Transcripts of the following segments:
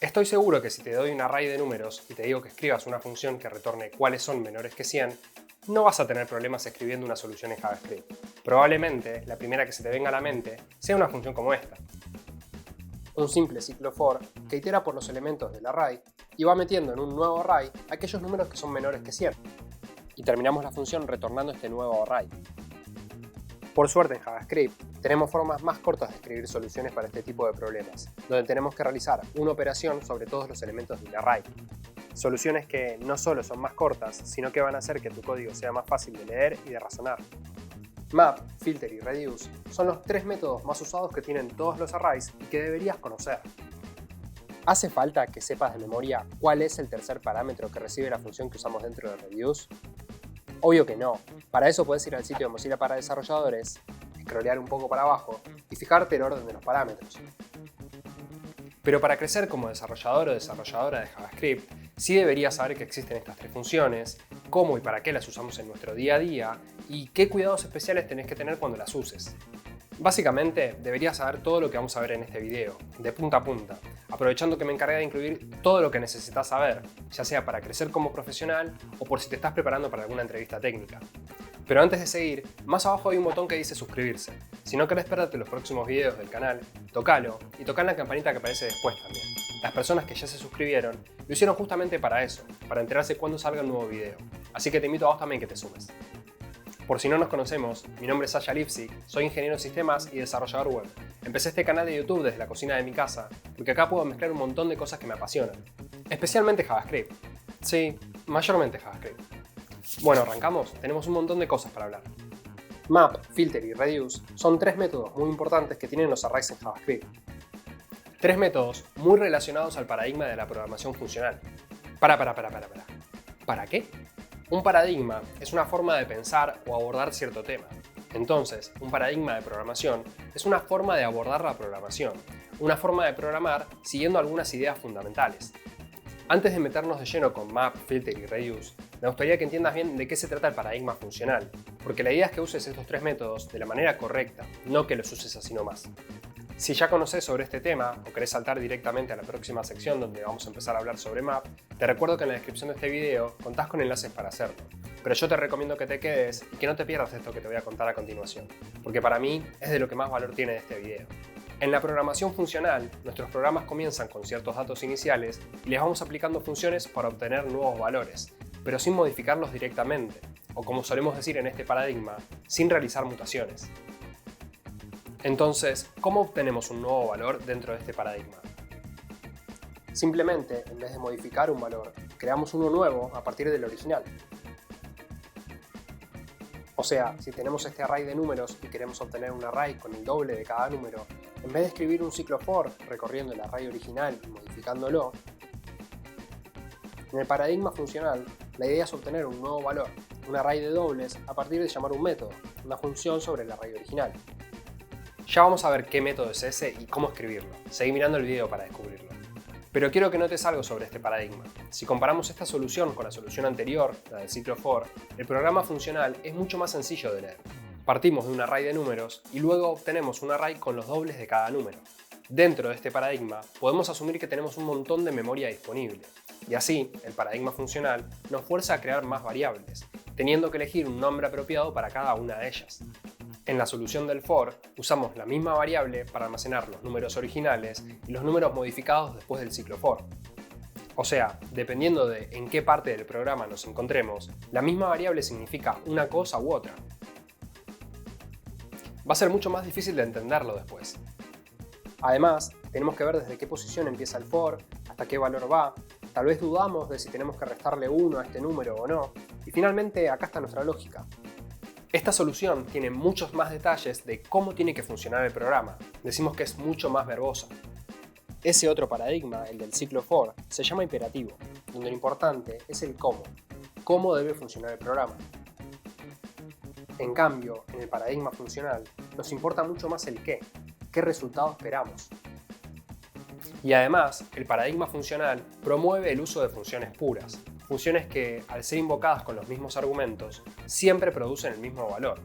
Estoy seguro que si te doy un array de números y te digo que escribas una función que retorne cuáles son menores que 100, no vas a tener problemas escribiendo una solución en JavaScript. Probablemente la primera que se te venga a la mente sea una función como esta. Un simple ciclo for que itera por los elementos del array y va metiendo en un nuevo array aquellos números que son menores que 100. Y terminamos la función retornando este nuevo array. Por suerte en JavaScript tenemos formas más cortas de escribir soluciones para este tipo de problemas, donde tenemos que realizar una operación sobre todos los elementos del array. Soluciones que no solo son más cortas, sino que van a hacer que tu código sea más fácil de leer y de razonar. Map, Filter y Reduce son los tres métodos más usados que tienen todos los arrays y que deberías conocer. ¿Hace falta que sepas de memoria cuál es el tercer parámetro que recibe la función que usamos dentro de Reduce? Obvio que no. Para eso puedes ir al sitio de Mozilla para desarrolladores, scrollear un poco para abajo y fijarte el orden de los parámetros. Pero para crecer como desarrollador o desarrolladora de JavaScript, sí deberías saber que existen estas tres funciones, cómo y para qué las usamos en nuestro día a día y qué cuidados especiales tenés que tener cuando las uses. Básicamente, deberías saber todo lo que vamos a ver en este video, de punta a punta, aprovechando que me encargué de incluir todo lo que necesitas saber, ya sea para crecer como profesional o por si te estás preparando para alguna entrevista técnica. Pero antes de seguir, más abajo hay un botón que dice suscribirse. Si no querés perderte los próximos videos del canal, tocalo y tocá en la campanita que aparece después también. Las personas que ya se suscribieron lo hicieron justamente para eso, para enterarse cuando salga un nuevo video. Así que te invito a vos también que te sumes. Por si no nos conocemos, mi nombre es Sasha Lipsy, soy ingeniero en sistemas y desarrollador web. Empecé este canal de YouTube desde la cocina de mi casa, porque acá puedo mezclar un montón de cosas que me apasionan. Especialmente JavaScript. Sí, mayormente JavaScript. Bueno, arrancamos, tenemos un montón de cosas para hablar. Map, Filter y Reduce son tres métodos muy importantes que tienen los arrays en JavaScript. Tres métodos muy relacionados al paradigma de la programación funcional. ¿Para qué? Un paradigma es una forma de pensar o abordar cierto tema. Entonces, un paradigma de programación es una forma de abordar la programación, una forma de programar siguiendo algunas ideas fundamentales. Antes de meternos de lleno con Map, Filter y Reduce, me gustaría que entiendas bien de qué se trata el paradigma funcional, porque la idea es que uses estos tres métodos de la manera correcta, no que los uses así nomás. Si ya conoces sobre este tema o querés saltar directamente a la próxima sección donde vamos a empezar a hablar sobre Map, te recuerdo que en la descripción de este video contás con enlaces para hacerlo, pero yo te recomiendo que te quedes y que no te pierdas esto que te voy a contar a continuación, porque para mí es de lo que más valor tiene este video. En la programación funcional, nuestros programas comienzan con ciertos datos iniciales y les vamos aplicando funciones para obtener nuevos valores, pero sin modificarlos directamente, o como solemos decir en este paradigma, sin realizar mutaciones. Entonces, ¿cómo obtenemos un nuevo valor dentro de este paradigma? Simplemente, en vez de modificar un valor, creamos uno nuevo a partir del original. O sea, si tenemos este array de números y queremos obtener un array con el doble de cada número, en vez de escribir un ciclo for recorriendo el array original y modificándolo, en el paradigma funcional, la idea es obtener un nuevo valor, un array de dobles, a partir de llamar un método, una función sobre el array original. Ya vamos a ver qué método es ese y cómo escribirlo. Seguí mirando el video para descubrirlo. Pero quiero que notes algo sobre este paradigma. Si comparamos esta solución con la solución anterior, la del ciclo for, el programa funcional es mucho más sencillo de leer. Partimos de un array de números y luego obtenemos un array con los dobles de cada número. Dentro de este paradigma, podemos asumir que tenemos un montón de memoria disponible. Y así, el paradigma funcional nos fuerza a crear más variables, teniendo que elegir un nombre apropiado para cada una de ellas. En la solución del for, usamos la misma variable para almacenar los números originales y los números modificados después del ciclo for. O sea, dependiendo de en qué parte del programa nos encontremos, la misma variable significa una cosa u otra. Va a ser mucho más difícil de entenderlo después. Además, tenemos que ver desde qué posición empieza el for, hasta qué valor va, tal vez dudamos de si tenemos que restarle 1 a este número o no, y finalmente acá está nuestra lógica. Esta solución tiene muchos más detalles de cómo tiene que funcionar el programa. Decimos que es mucho más verbosa. Ese otro paradigma, el del ciclo for, se llama imperativo, donde lo importante es el cómo. Cómo debe funcionar el programa. En cambio, en el paradigma funcional, nos importa mucho más el qué resultado esperamos. Y además, el paradigma funcional promueve el uso de funciones puras. Funciones que, al ser invocadas con los mismos argumentos, siempre producen el mismo valor.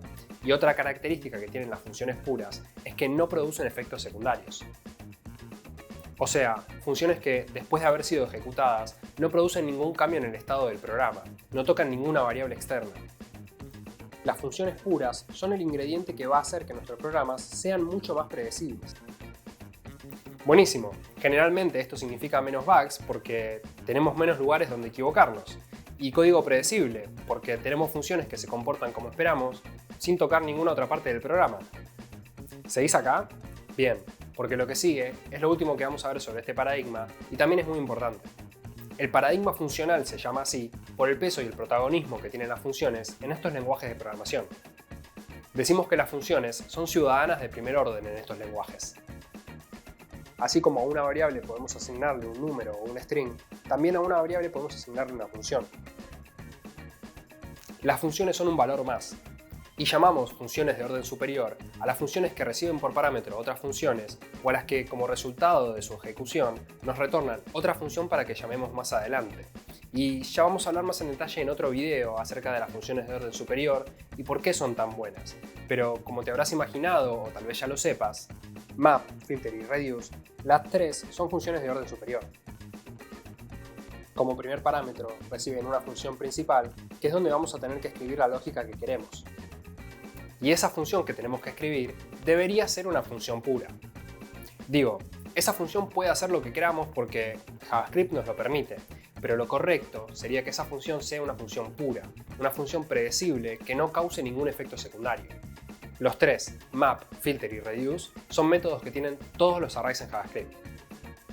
Y otra característica que tienen las funciones puras es que no producen efectos secundarios. O sea, funciones que, después de haber sido ejecutadas, no producen ningún cambio en el estado del programa, no tocan ninguna variable externa. Las funciones puras son el ingrediente que va a hacer que nuestros programas sean mucho más predecibles. Buenísimo, generalmente esto significa menos bugs porque tenemos menos lugares donde equivocarnos. Y código predecible, porque tenemos funciones que se comportan como esperamos, sin tocar ninguna otra parte del programa. ¿Seguís acá? Bien, porque lo que sigue es lo último que vamos a ver sobre este paradigma y también es muy importante. El paradigma funcional se llama así por el peso y el protagonismo que tienen las funciones en estos lenguajes de programación. Decimos que las funciones son ciudadanas de primer orden en estos lenguajes. Así como a una variable podemos asignarle un número o un string, también a una variable podemos asignarle una función. Las funciones son un valor más, y llamamos funciones de orden superior a las funciones que reciben por parámetro otras funciones o a las que, como resultado de su ejecución, nos retornan otra función para que llamemos más adelante. Y ya vamos a hablar más en detalle en otro video acerca de las funciones de orden superior y por qué son tan buenas. Pero como te habrás imaginado, o tal vez ya lo sepas, map, filter y reduce, las tres son funciones de orden superior. Como primer parámetro reciben una función principal, que es donde vamos a tener que escribir la lógica que queremos. Y esa función que tenemos que escribir debería ser una función pura. Digo, esa función puede hacer lo que queramos porque JavaScript nos lo permite, pero lo correcto sería que esa función sea una función pura, una función predecible que no cause ningún efecto secundario. Los tres, map, filter y reduce, son métodos que tienen todos los arrays en JavaScript.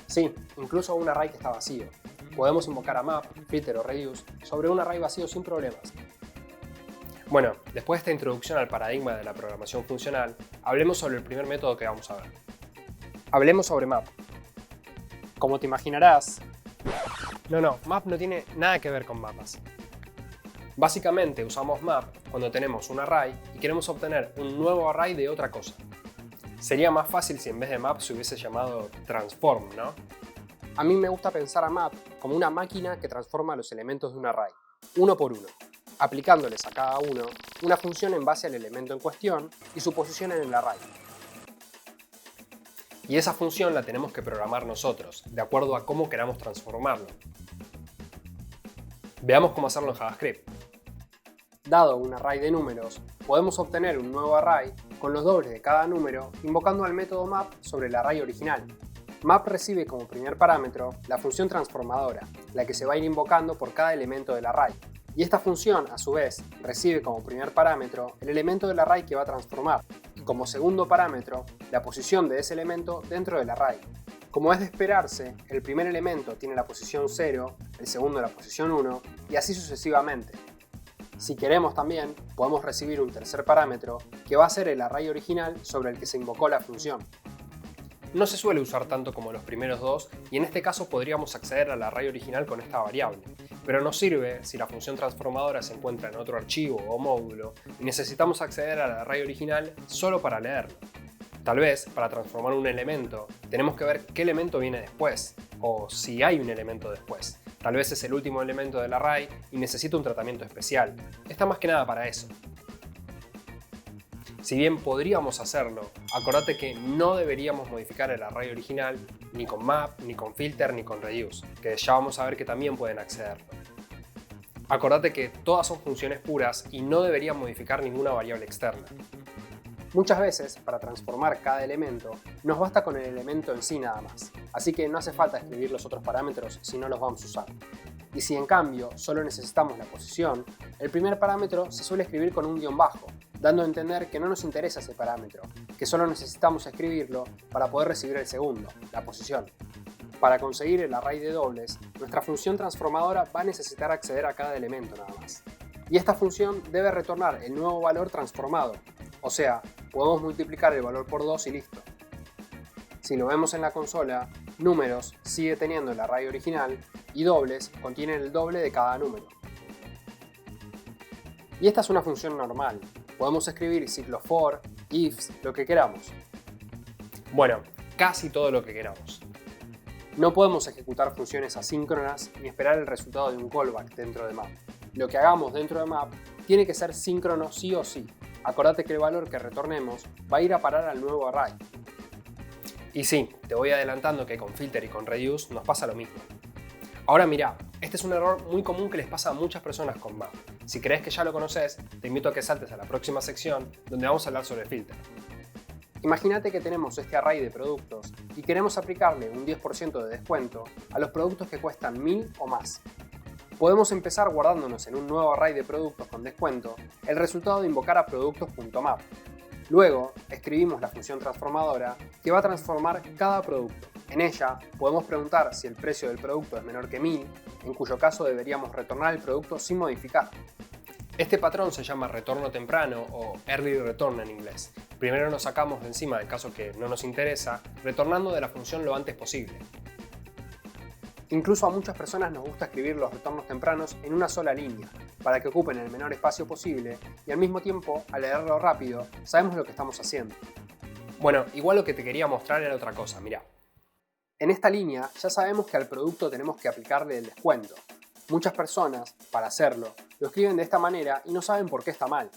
Sí, incluso un array que está vacío. Podemos invocar a map, filter o reduce sobre un array vacío sin problemas. Bueno, después de esta introducción al paradigma de la programación funcional, hablemos sobre el primer método que vamos a ver. Hablemos sobre map. Como te imaginarás, map no tiene nada que ver con mapas. Básicamente usamos map cuando tenemos un array y queremos obtener un nuevo array de otra cosa. Sería más fácil si en vez de map se hubiese llamado transform, ¿no? A mí me gusta pensar a map como una máquina que transforma los elementos de un array, uno por uno, aplicándoles a cada uno una función en base al elemento en cuestión y su posición en el array. Y esa función la tenemos que programar nosotros, de acuerdo a cómo queramos transformarlo. Veamos cómo hacerlo en JavaScript. Dado un array de números, podemos obtener un nuevo array con los dobles de cada número invocando al método map sobre el array original. Map recibe como primer parámetro la función transformadora, la que se va a ir invocando por cada elemento del array. Y esta función, a su vez, recibe como primer parámetro el elemento del array que va a transformar, y como segundo parámetro, la posición de ese elemento dentro del array. Como es de esperarse, el primer elemento tiene la posición 0, el segundo la posición 1, y así sucesivamente. Si queremos también, podemos recibir un tercer parámetro, que va a ser el array original sobre el que se invocó la función. No se suele usar tanto como los primeros dos, y en este caso podríamos acceder al array original con esta variable, pero nos sirve si la función transformadora se encuentra en otro archivo o módulo y necesitamos acceder al array original solo para leerlo. Tal vez, para transformar un elemento, tenemos que ver qué elemento viene después, o si hay un elemento después. Tal vez es el último elemento del array y necesita un tratamiento especial. Está más que nada para eso. Si bien podríamos hacerlo, acordate que no deberíamos modificar el array original ni con map, ni con filter, ni con reduce, que ya vamos a ver que también pueden accederlo. Acordate que todas son funciones puras y no deberían modificar ninguna variable externa. Muchas veces, para transformar cada elemento, nos basta con el elemento en sí nada más, así que no hace falta escribir los otros parámetros si no los vamos a usar. Y si en cambio solo necesitamos la posición, el primer parámetro se suele escribir con un guión bajo, dando a entender que no nos interesa ese parámetro, que solo necesitamos escribirlo para poder recibir el segundo, la posición. Para conseguir el array de dobles, nuestra función transformadora va a necesitar acceder a cada elemento nada más. Y esta función debe retornar el nuevo valor transformado, o sea, podemos multiplicar el valor por 2 y listo. Si lo vemos en la consola, números sigue teniendo el array original y dobles contienen el doble de cada número. Y esta es una función normal. Podemos escribir ciclos for, ifs, lo que queramos. Bueno, casi todo lo que queramos. No podemos ejecutar funciones asíncronas ni esperar el resultado de un callback dentro de map. Lo que hagamos dentro de map tiene que ser síncrono sí o sí. Acordate que el valor que retornemos va a ir a parar al nuevo array. Y sí, te voy adelantando que con filter y con reduce nos pasa lo mismo. Ahora mira, este es un error muy común que les pasa a muchas personas con map. Si crees que ya lo conoces, te invito a que saltes a la próxima sección donde vamos a hablar sobre filter. Imagínate que tenemos este array de productos y queremos aplicarle un 10% de descuento a los productos que cuestan 1000 o más. Podemos empezar guardándonos en un nuevo array de productos con descuento el resultado de invocar a productos.map. Luego, escribimos la función transformadora que va a transformar cada producto. En ella, podemos preguntar si el precio del producto es menor que 1000, en cuyo caso deberíamos retornar el producto sin modificar. Este patrón se llama retorno temprano o early return en inglés. Primero nos sacamos de encima del caso que no nos interesa, retornando de la función lo antes posible. Incluso a muchas personas nos gusta escribir los retornos tempranos en una sola línea, para que ocupen el menor espacio posible y al mismo tiempo, al leerlo rápido, sabemos lo que estamos haciendo. Bueno, igual lo que te quería mostrar era otra cosa, mirá. En esta línea ya sabemos que al producto tenemos que aplicarle el descuento. Muchas personas, para hacerlo, lo escriben de esta manera y no saben por qué está mal.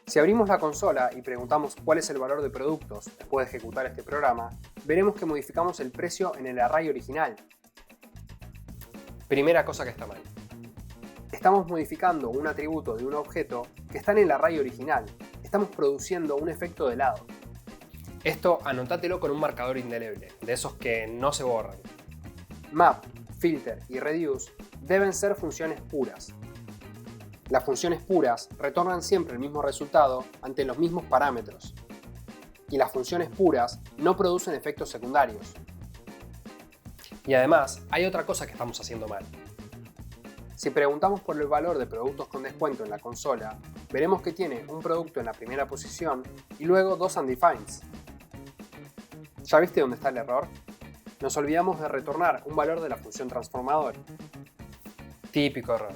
Si abrimos la consola y preguntamos cuál es el valor de productos después de ejecutar este programa, veremos que modificamos el precio en el array original. Primera cosa que está mal. Estamos modificando un atributo de un objeto que está en el array original. Estamos produciendo un efecto de lado. Esto anotátelo con un marcador indeleble, de esos que no se borran. Map, filter y reduce deben ser funciones puras. Las funciones puras retornan siempre el mismo resultado ante los mismos parámetros. Y las funciones puras no producen efectos secundarios. Y además, hay otra cosa que estamos haciendo mal. Si preguntamos por el valor de productos con descuento en la consola, veremos que tiene un producto en la primera posición y luego dos undefines. ¿Ya viste dónde está el error? Nos olvidamos de retornar un valor de la función transformadora. Típico error.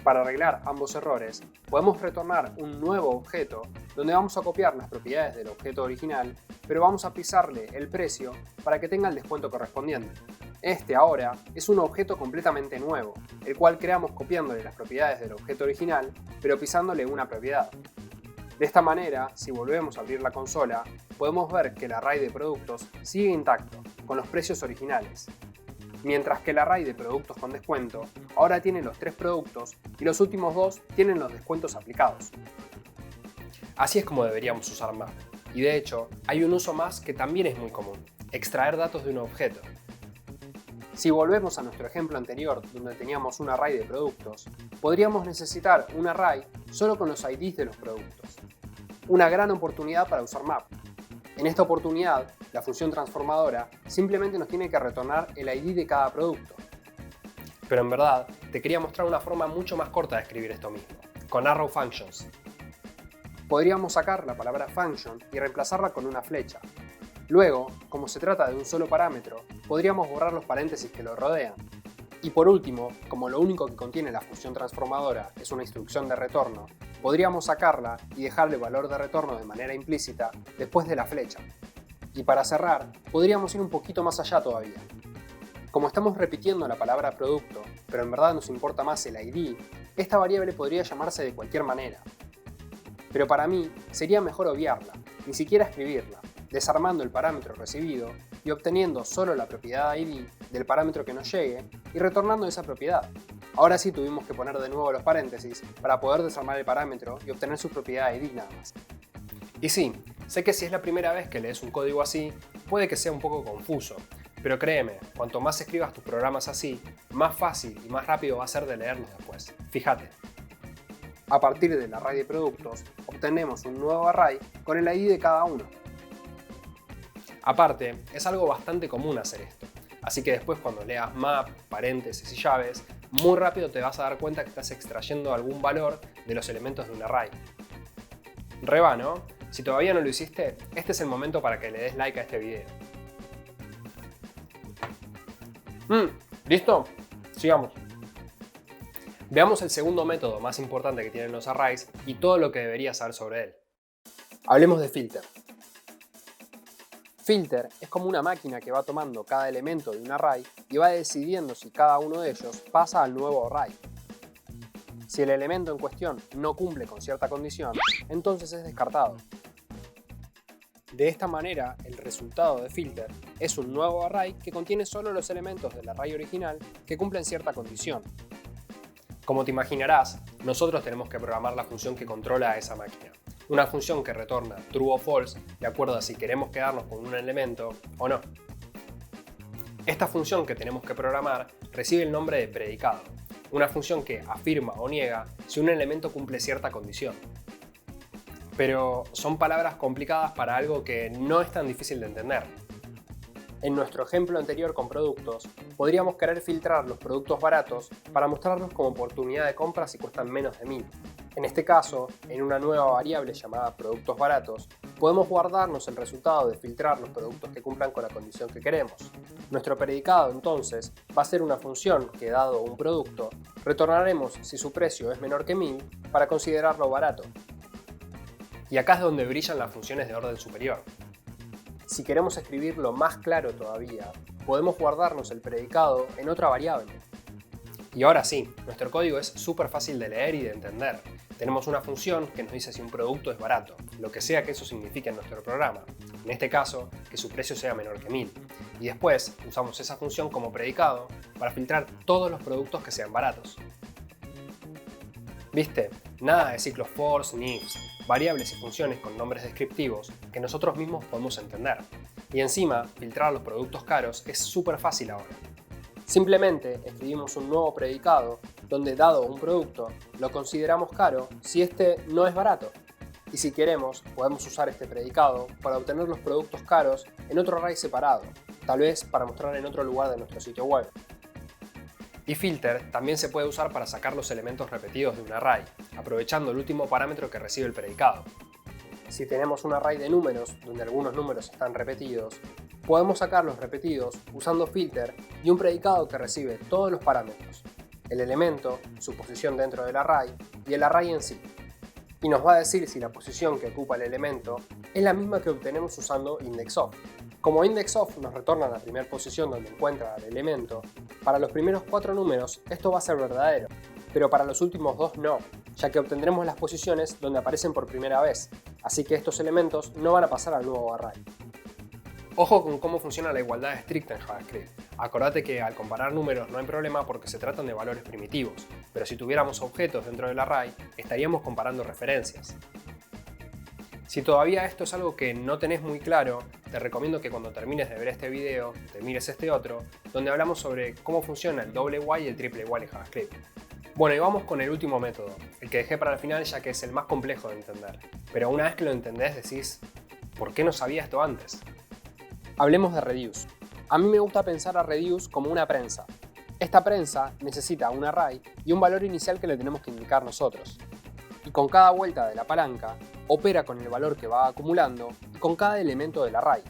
Para arreglar ambos errores, podemos retornar un nuevo objeto donde vamos a copiar las propiedades del objeto original, pero vamos a pisarle el precio para que tenga el descuento correspondiente. Este ahora es un objeto completamente nuevo, el cual creamos copiándole las propiedades del objeto original, pero pisándole una propiedad. De esta manera, si volvemos a abrir la consola, podemos ver que el array de productos sigue intacto, con los precios originales. Mientras que el array de productos con descuento ahora tiene los 3 productos y los últimos 2 tienen los descuentos aplicados. Así es como deberíamos usar map. Y de hecho, hay un uso más que también es muy común: extraer datos de un objeto. Si volvemos a nuestro ejemplo anterior, donde teníamos un array de productos, podríamos necesitar un array solo con los IDs de los productos. Una gran oportunidad para usar map. En esta oportunidad, la función transformadora simplemente nos tiene que retornar el ID de cada producto. Pero en verdad, te quería mostrar una forma mucho más corta de escribir esto mismo, con arrow functions. Podríamos sacar la palabra function y reemplazarla con una flecha. Luego, como se trata de un solo parámetro, podríamos borrar los paréntesis que lo rodean. Y por último, como lo único que contiene la función transformadora es una instrucción de retorno, podríamos sacarla y dejarle el valor de retorno de manera implícita después de la flecha. Y para cerrar, podríamos ir un poquito más allá todavía. Como estamos repitiendo la palabra producto, pero en verdad nos importa más el ID, esta variable podría llamarse de cualquier manera. Pero para mí, sería mejor obviarla, ni siquiera escribirla, desarmando el parámetro recibido y obteniendo solo la propiedad ID del parámetro que nos llegue y retornando esa propiedad. Ahora sí tuvimos que poner de nuevo los paréntesis para poder desarmar el parámetro y obtener su propiedad ID nada más. Y sí, sé que si es la primera vez que lees un código así, puede que sea un poco confuso, pero créeme, cuanto más escribas tus programas así, más fácil y más rápido va a ser de leerlos después. Fíjate. A partir del array de productos, obtenemos un nuevo array con el ID de cada uno. Aparte, es algo bastante común hacer esto, así que después cuando leas map, paréntesis y llaves, muy rápido te vas a dar cuenta que estás extrayendo algún valor de los elementos de un array. Reba, ¿no? Si todavía no lo hiciste, este es el momento para que le des like a este video. ¿Listo? Sigamos. Veamos el segundo método más importante que tienen los arrays y todo lo que deberías saber sobre él. Hablemos de filter. Filter es como una máquina que va tomando cada elemento de un array y va decidiendo si cada uno de ellos pasa al nuevo array. Si el elemento en cuestión no cumple con cierta condición, entonces es descartado. De esta manera, el resultado de filter es un nuevo array que contiene solo los elementos del array original que cumplen cierta condición. Como te imaginarás, nosotros tenemos que programar la función que controla a esa máquina. Una función que retorna true o false de acuerdo a si queremos quedarnos con un elemento o no. Esta función que tenemos que programar recibe el nombre de predicado, una función que afirma o niega si un elemento cumple cierta condición. Pero son palabras complicadas para algo que no es tan difícil de entender. En nuestro ejemplo anterior con productos, podríamos querer filtrar los productos baratos para mostrarlos como oportunidad de compra si cuestan menos de 1000. En este caso, en una nueva variable llamada productos baratos, podemos guardarnos el resultado de filtrar los productos que cumplan con la condición que queremos. Nuestro predicado entonces va a ser una función que, dado un producto, retornaremos si su precio es menor que 1000 para considerarlo barato. Y acá es donde brillan las funciones de orden superior. Si queremos escribirlo más claro todavía, podemos guardarnos el predicado en otra variable. Y ahora sí, nuestro código es súper fácil de leer y de entender. Tenemos una función que nos dice si un producto es barato, lo que sea que eso signifique en nuestro programa. En este caso, que su precio sea menor que 1000. Y después usamos esa función como predicado para filtrar todos los productos que sean baratos. ¿Viste? Nada de ciclos for ni ifs, variables y funciones con nombres descriptivos que nosotros mismos podemos entender. Y encima, filtrar los productos caros es súper fácil ahora. Simplemente escribimos un nuevo predicado donde, dado un producto, lo consideramos caro si este no es barato. Y si queremos, podemos usar este predicado para obtener los productos caros en otro array separado, tal vez para mostrar en otro lugar de nuestro sitio web. Y filter también se puede usar para sacar los elementos repetidos de un array, aprovechando el último parámetro que recibe el predicado. Si tenemos un array de números donde algunos números están repetidos, podemos sacar los repetidos usando filter y un predicado que recibe todos los parámetros, el elemento, su posición dentro del array y el array en sí. Y nos va a decir si la posición que ocupa el elemento es la misma que obtenemos usando indexOf. Como indexOf nos retorna la primera posición donde encuentra el elemento, para los primeros 4 números esto va a ser verdadero, pero para los últimos 2 no, ya que obtendremos las posiciones donde aparecen por primera vez, así que estos elementos no van a pasar al nuevo array. Ojo con cómo funciona la igualdad estricta en JavaScript. Acordate que al comparar números no hay problema porque se tratan de valores primitivos, pero si tuviéramos objetos dentro del array, estaríamos comparando referencias. Si todavía esto es algo que no tenés muy claro, te recomiendo que cuando termines de ver este video, te mires este otro, donde hablamos sobre cómo funciona el doble while y el triple while en JavaScript. Bueno, y vamos con el último método, el que dejé para el final ya que es el más complejo de entender. Pero una vez que lo entendés decís, ¿por qué no sabía esto antes? Hablemos de reduce. A mí me gusta pensar a reduce como una prensa. Esta prensa necesita un array y un valor inicial que le tenemos que indicar nosotros. Y con cada vuelta de la palanca, opera con el valor que va acumulando y con cada elemento del array.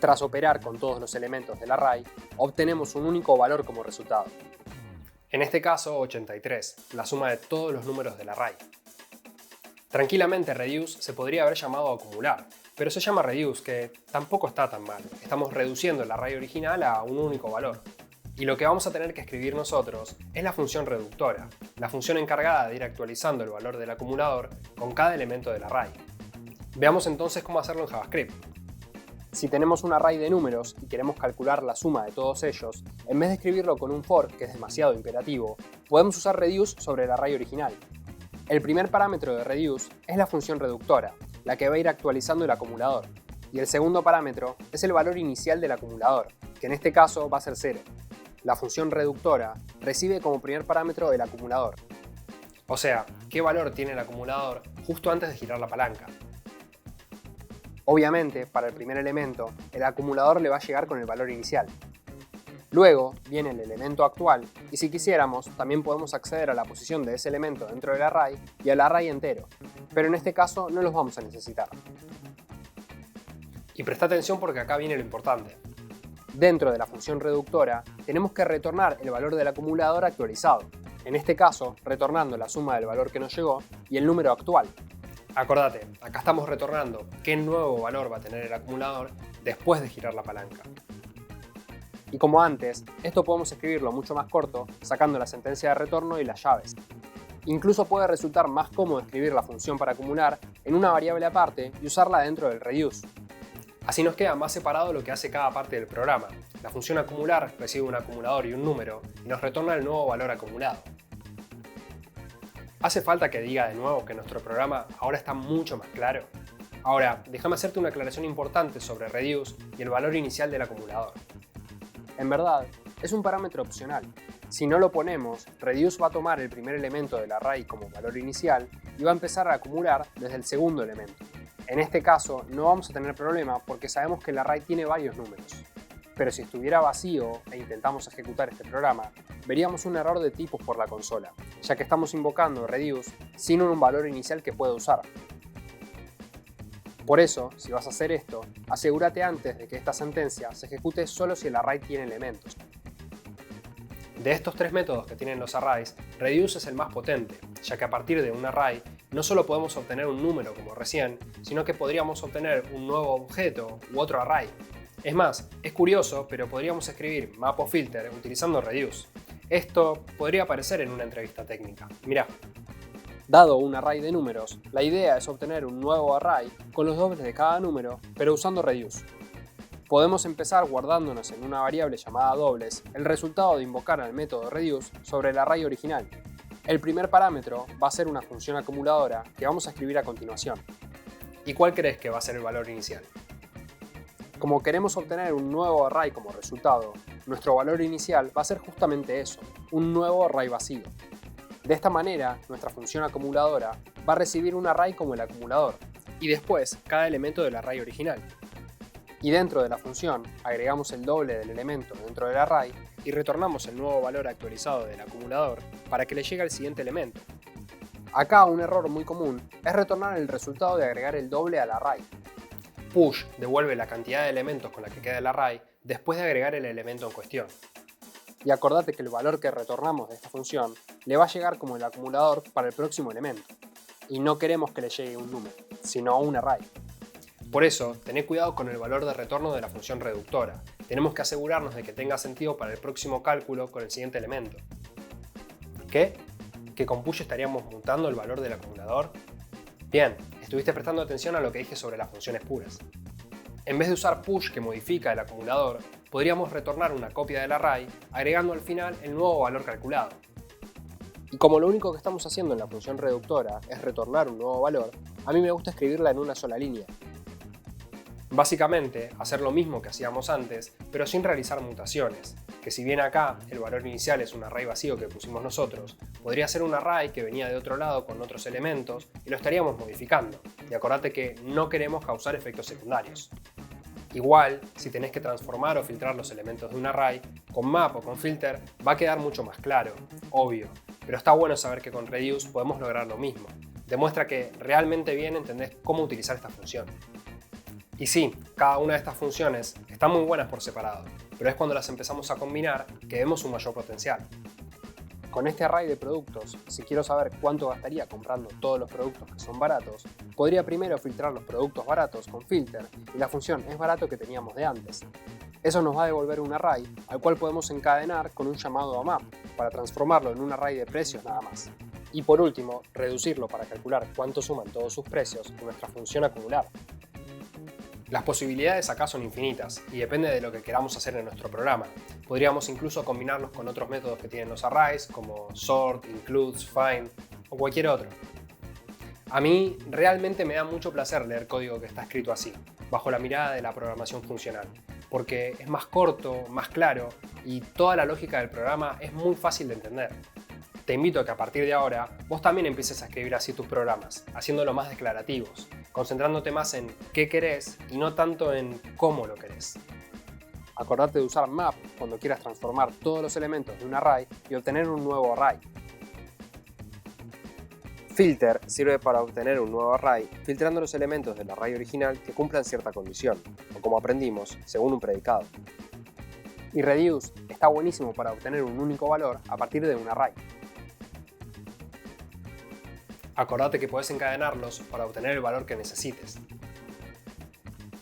Tras operar con todos los elementos del array, obtenemos un único valor como resultado. En este caso, 83, la suma de todos los números del array. Tranquilamente reduce se podría haber llamado acumular, pero se llama reduce, que tampoco está tan mal. Estamos reduciendo el array original a un único valor. Y lo que vamos a tener que escribir nosotros es la función reductora, la función encargada de ir actualizando el valor del acumulador con cada elemento del array. Veamos entonces cómo hacerlo en JavaScript. Si tenemos un array de números y queremos calcular la suma de todos ellos, en vez de escribirlo con un for, que es demasiado imperativo, podemos usar reduce sobre el array original. El primer parámetro de reduce es la función reductora, la que va a ir actualizando el acumulador, y el segundo parámetro es el valor inicial del acumulador, que en este caso va a ser 0. La función reductora recibe como primer parámetro el acumulador. O sea, qué valor tiene el acumulador justo antes de girar la palanca. Obviamente, para el primer elemento, el acumulador le va a llegar con el valor inicial. Luego viene el elemento actual y si quisiéramos, también podemos acceder a la posición de ese elemento dentro del array y al array entero, pero en este caso no los vamos a necesitar. Y presta atención porque acá viene lo importante. Dentro de la función reductora, tenemos que retornar el valor del acumulador actualizado, en este caso retornando la suma del valor que nos llegó y el número actual. Acordate, acá estamos retornando qué nuevo valor va a tener el acumulador después de girar la palanca. Y como antes, esto podemos escribirlo mucho más corto, sacando la sentencia de retorno y las llaves. Incluso puede resultar más cómodo escribir la función para acumular en una variable aparte y usarla dentro del reduce. Así nos queda más separado lo que hace cada parte del programa. La función acumular recibe un acumulador y un número y nos retorna el nuevo valor acumulado. ¿Hace falta que diga de nuevo que nuestro programa ahora está mucho más claro? Ahora, déjame hacerte una aclaración importante sobre reduce y el valor inicial del acumulador. En verdad, es un parámetro opcional. Si no lo ponemos, reduce va a tomar el primer elemento del array como valor inicial y va a empezar a acumular desde el segundo elemento. En este caso, no vamos a tener problema porque sabemos que el array tiene varios números. Pero si estuviera vacío e intentamos ejecutar este programa, veríamos un error de tipos por la consola, ya que estamos invocando reduce sin un valor inicial que pueda usar. Por eso, si vas a hacer esto, asegúrate antes de que esta sentencia se ejecute solo si el array tiene elementos. De estos tres métodos que tienen los arrays, reduce es el más potente, ya que a partir de un array no solo podemos obtener un número como recién, sino que podríamos obtener un nuevo objeto u otro array. Es más, es curioso, pero podríamos escribir map o filter utilizando reduce. Esto podría aparecer en una entrevista técnica. Mirá. Dado un array de números, la idea es obtener un nuevo array con los dobles de cada número, pero usando reduce. Podemos empezar guardándonos en una variable llamada dobles el resultado de invocar al método reduce sobre el array original. El primer parámetro va a ser una función acumuladora que vamos a escribir a continuación. ¿Y cuál crees que va a ser el valor inicial? Como queremos obtener un nuevo array como resultado, nuestro valor inicial va a ser justamente eso, un nuevo array vacío. De esta manera, nuestra función acumuladora va a recibir un array como el acumulador, y después cada elemento del array original. Y dentro de la función agregamos el doble del elemento dentro del array y retornamos el nuevo valor actualizado del acumulador para que le llegue al siguiente elemento. Acá un error muy común es retornar el resultado de agregar el doble al array. Push devuelve la cantidad de elementos con la que queda el array después de agregar el elemento en cuestión. Y acordate que el valor que retornamos de esta función le va a llegar como el acumulador para el próximo elemento. Y no queremos que le llegue un número, sino un array. Por eso, tené cuidado con el valor de retorno de la función reductora. Tenemos que asegurarnos de que tenga sentido para el próximo cálculo con el siguiente elemento. ¿Qué? ¿Que con push estaríamos mutando el valor del acumulador? Bien, estuviste prestando atención a lo que dije sobre las funciones puras. En vez de usar push que modifica el acumulador, podríamos retornar una copia del array agregando al final el nuevo valor calculado. Y como lo único que estamos haciendo en la función reductora es retornar un nuevo valor, a mí me gusta escribirla en una sola línea. Básicamente, hacer lo mismo que hacíamos antes, pero sin realizar mutaciones, que si bien acá el valor inicial es un array vacío que pusimos nosotros, podría ser un array que venía de otro lado con otros elementos y lo estaríamos modificando. Y acordate que no queremos causar efectos secundarios. Igual, si tenés que transformar o filtrar los elementos de un array, con map o con filter va a quedar mucho más claro, obvio, pero está bueno saber que con reduce podemos lograr lo mismo. Demuestra que realmente bien entendés cómo utilizar esta función. Y sí, cada una de estas funciones están muy buenas por separado, pero es cuando las empezamos a combinar que vemos un mayor potencial. Con este array de productos, si quiero saber cuánto gastaría comprando todos los productos que son baratos, podría primero filtrar los productos baratos con filter y la función es barato que teníamos de antes. Eso nos va a devolver un array al cual podemos encadenar con un llamado a map para transformarlo en un array de precios nada más. Y por último, reducirlo para calcular cuánto suman todos sus precios en nuestra función acumular. Las posibilidades acá son infinitas y depende de lo que queramos hacer en nuestro programa. Podríamos incluso combinarlos con otros métodos que tienen los arrays como sort, includes, find o cualquier otro. A mí realmente me da mucho placer leer código que está escrito así, bajo la mirada de la programación funcional, porque es más corto, más claro y toda la lógica del programa es muy fácil de entender. Te invito a que a partir de ahora vos también empieces a escribir así tus programas, haciéndolo más declarativos, concentrándote más en qué querés y no tanto en cómo lo querés. Acordate de usar map cuando quieras transformar todos los elementos de un array y obtener un nuevo array. Filter sirve para obtener un nuevo array filtrando los elementos del array original que cumplan cierta condición, o como aprendimos, según un predicado. Y reduce está buenísimo para obtener un único valor a partir de un array. Acordate que podés encadenarlos para obtener el valor que necesites.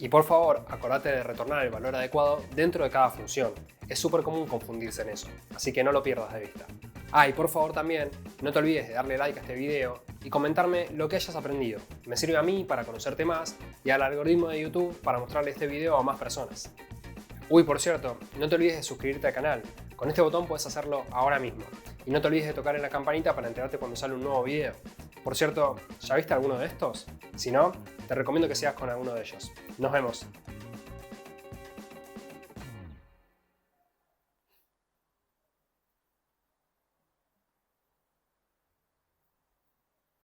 Y por favor, acordate de retornar el valor adecuado dentro de cada función. Es súper común confundirse en eso, así que no lo pierdas de vista. Y por favor también, no te olvides de darle like a este video y comentarme lo que hayas aprendido. Me sirve a mí para conocerte más y al algoritmo de YouTube para mostrarle este video a más personas. Uy, por cierto, no te olvides de suscribirte al canal. Con este botón puedes hacerlo ahora mismo. Y no te olvides de tocar en la campanita para enterarte cuando sale un nuevo video. Por cierto, ¿ya viste alguno de estos? Si no, te recomiendo que sigas con alguno de ellos. Nos vemos.